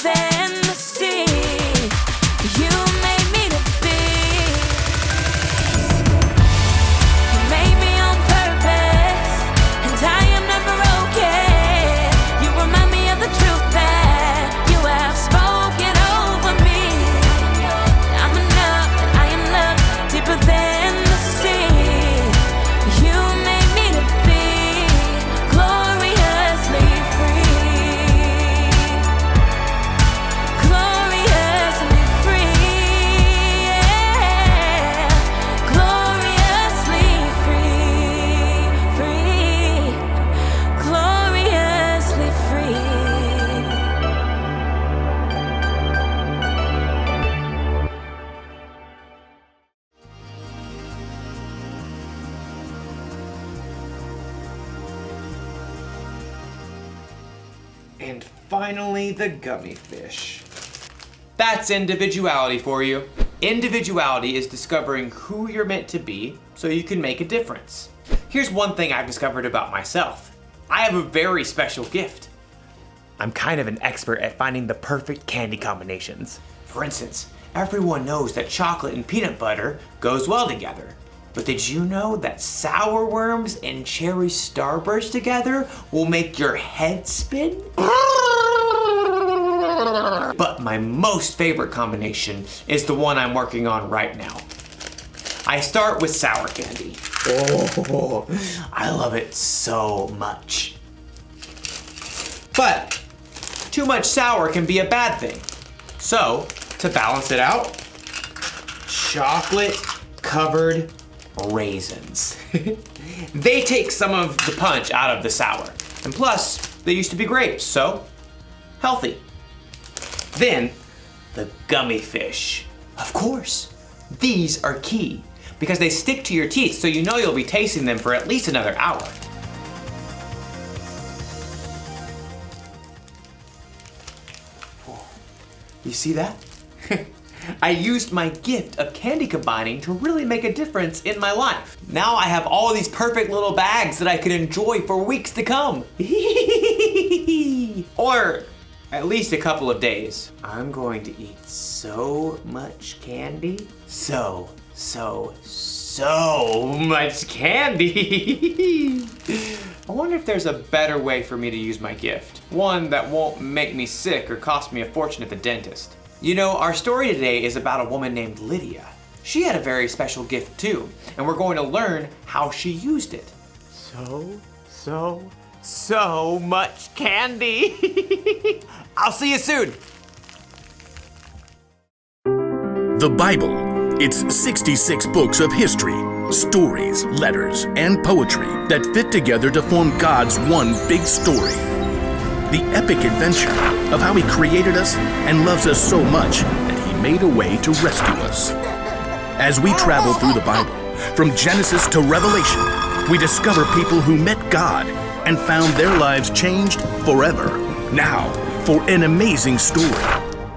than the sea. You made me to be. You made me on purpose, and I am never okay. You remind me of the truth that you have spoken over me. I'm enough, I am loved deeper than the sea. You made me to be gloriously free. Gloriously free. Yeah. Gloriously free. Free. Gloriously free. And finally, the gummy fish. That's individuality for you. Individuality is discovering who you're meant to be so you can make a difference. Here's one thing I've discovered about myself. I have a very special gift. I'm kind of an expert at finding the perfect candy combinations. For instance, everyone knows that chocolate and peanut butter goes well together. But did you know that sour worms and cherry starburst together will make your head spin? But my most favorite combination is the one I'm working on right now. I start with sour candy. Oh, I love it so much. But too much sour can be a bad thing. So, to balance it out, chocolate covered raisins. They take some of the punch out of the sour. And plus, they used to be grapes, so healthy. Then, the gummy fish. Of course, these are key because they stick to your teeth, so you know you'll be tasting them for at least another hour. You see that? I used my gift of candy combining to really make a difference in my life. Now I have all these perfect little bags that I can enjoy for weeks to come. Or at least a couple of days. I'm going to eat so much candy. So much candy. I wonder if there's a better way for me to use my gift. One that won't make me sick or cost me a fortune at the dentist. You know, our story today is about a woman named Lydia. She had a very special gift too, and we're going to learn how she used it. So much candy. I'll see you soon. The Bible. It's 66 books of history, stories, letters, and poetry that fit together to form God's one big story. The epic adventure of how He created us and loves us so much that He made a way to rescue us. As we travel through the Bible, from Genesis to Revelation, we discover people who met God and found their lives changed forever. Now, for an amazing story,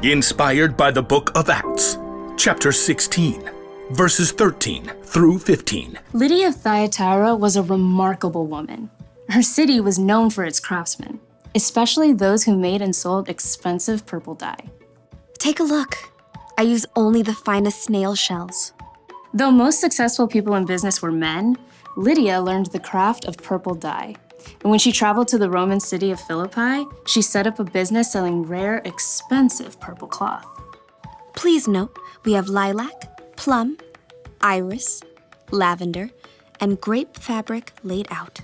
inspired by the book of Acts, chapter 16, verses 13 through 15. Lydia of Thyatira was a remarkable woman. Her city was known for its craftsmen, especially those who made and sold expensive purple dye. Take a look. I use only the finest snail shells. Though most successful people in business were men, Lydia learned the craft of purple dye. And when she traveled to the Roman city of Philippi, she set up a business selling rare, expensive purple cloth. Please note, we have lilac, plum, iris, lavender, and grape fabric laid out.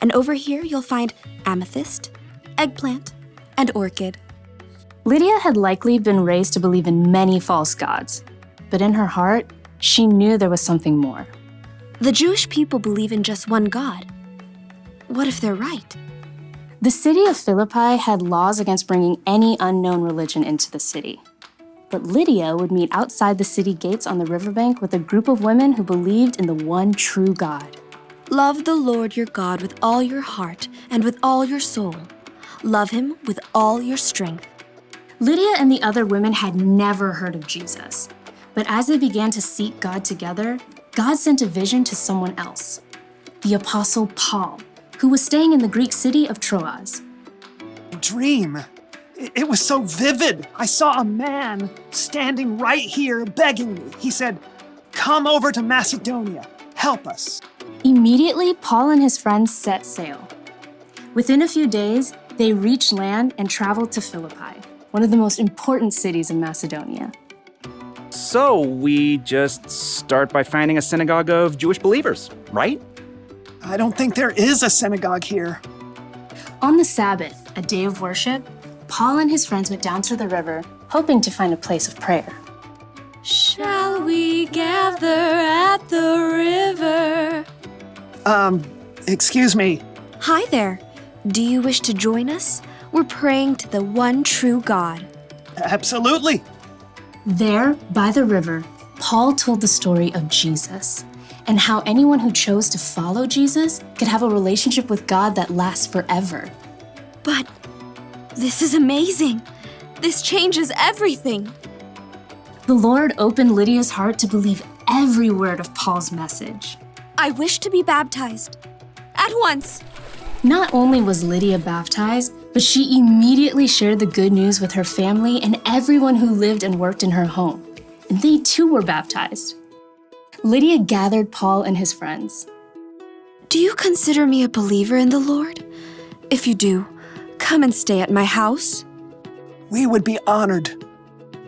And over here you'll find amethyst, eggplant, and orchid. Lydia had likely been raised to believe in many false gods, but in her heart, she knew there was something more. The Jewish people believe in just one God. What if they're right? The city of Philippi had laws against bringing any unknown religion into the city. But Lydia would meet outside the city gates on the riverbank with a group of women who believed in the one true God. Love the Lord your God with all your heart and with all your soul. Love Him with all your strength. Lydia and the other women had never heard of Jesus. But as they began to seek God together, God sent a vision to someone else, the Apostle Paul, who was staying in the Greek city of Troas. Dream. It was so vivid. I saw a man standing right here begging me. He said, "Come over to Macedonia. Help us." Immediately, Paul and his friends set sail. Within a few days, they reached land and traveled to Philippi, one of the most important cities in Macedonia. So we just start by finding a synagogue of Jewish believers, right? I don't think there is a synagogue here. On the Sabbath, a day of worship, Paul and his friends went down to the river, hoping to find a place of prayer. Shall we gather at the river? Excuse me. Hi there. Do you wish to join us? We're praying to the one true God. Absolutely. There, by the river, Paul told the story of Jesus and how anyone who chose to follow Jesus could have a relationship with God that lasts forever. But this is amazing. This changes everything. The Lord opened Lydia's heart to believe every word of Paul's message. I wish to be baptized. At once. Not only was Lydia baptized, but she immediately shared the good news with her family and everyone who lived and worked in her home. And they too were baptized. Lydia gathered Paul and his friends. Do you consider me a believer in the Lord? If you do, come and stay at my house. We would be honored.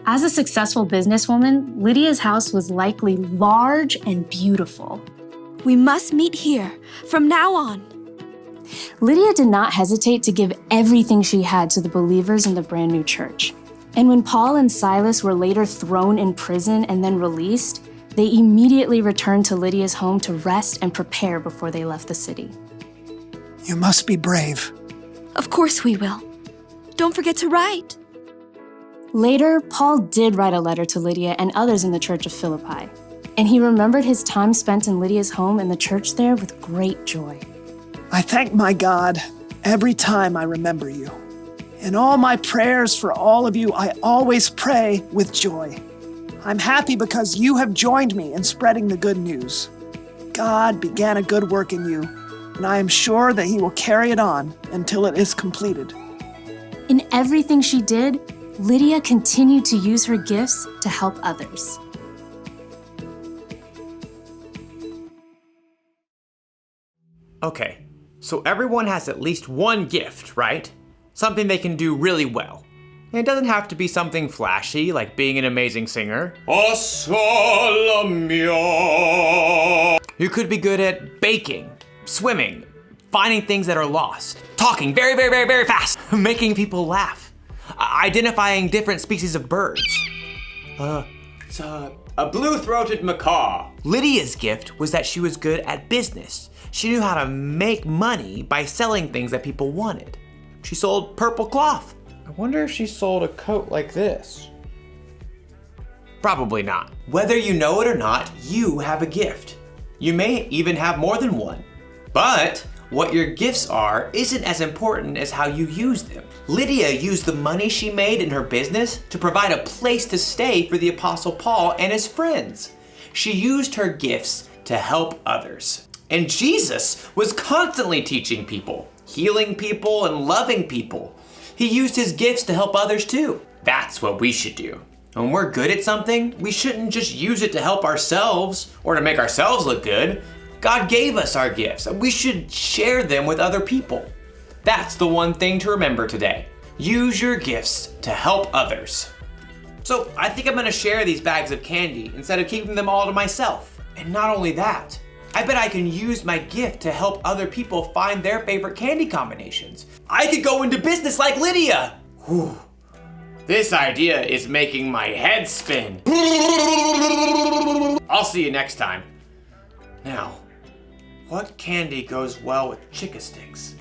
As a successful businesswoman, Lydia's house was likely large and beautiful. We must meet here from now on. Lydia did not hesitate to give everything she had to the believers in the brand new church. And when Paul and Silas were later thrown in prison and then released, they immediately returned to Lydia's home to rest and prepare before they left the city. You must be brave. Of course we will. Don't forget to write. Later, Paul did write a letter to Lydia and others in the church of Philippi, and he remembered his time spent in Lydia's home and the church there with great joy. I thank my God every time I remember you. In all my prayers for all of you, I always pray with joy. I'm happy because you have joined me in spreading the good news. God began a good work in you, and I am sure that he will carry it on until it is completed. In everything she did, Lydia continued to use her gifts to help others. Okay, so everyone has at least one gift, right? Something they can do really well. And it doesn't have to be something flashy, like being an amazing singer. You could be good at baking, swimming, finding things that are lost, talking very, very, very, very fast, making people laugh, identifying different species of birds. It's a blue-throated macaw. Lydia's gift was that she was good at business. She knew how to make money by selling things that people wanted. She sold purple cloth. I wonder if she sold a coat like this. Probably not. Whether you know it or not, you have a gift. You may even have more than one. But what your gifts are isn't as important as how you use them. Lydia used the money she made in her business to provide a place to stay for the Apostle Paul and his friends. She used her gifts to help others. And Jesus was constantly teaching people, healing people, and loving people. He used his gifts to help others too. That's what we should do. When we're good at something, we shouldn't just use it to help ourselves or to make ourselves look good. God gave us our gifts, and we should share them with other people. That's the one thing to remember today. Use your gifts to help others. So I think I'm gonna share these bags of candy instead of keeping them all to myself. And not only that, I bet I can use my gift to help other people find their favorite candy combinations. I could go into business like Lydia. Whew. This idea is making my head spin. I'll see you next time. Now, what candy goes well with Chick-a-Sticks?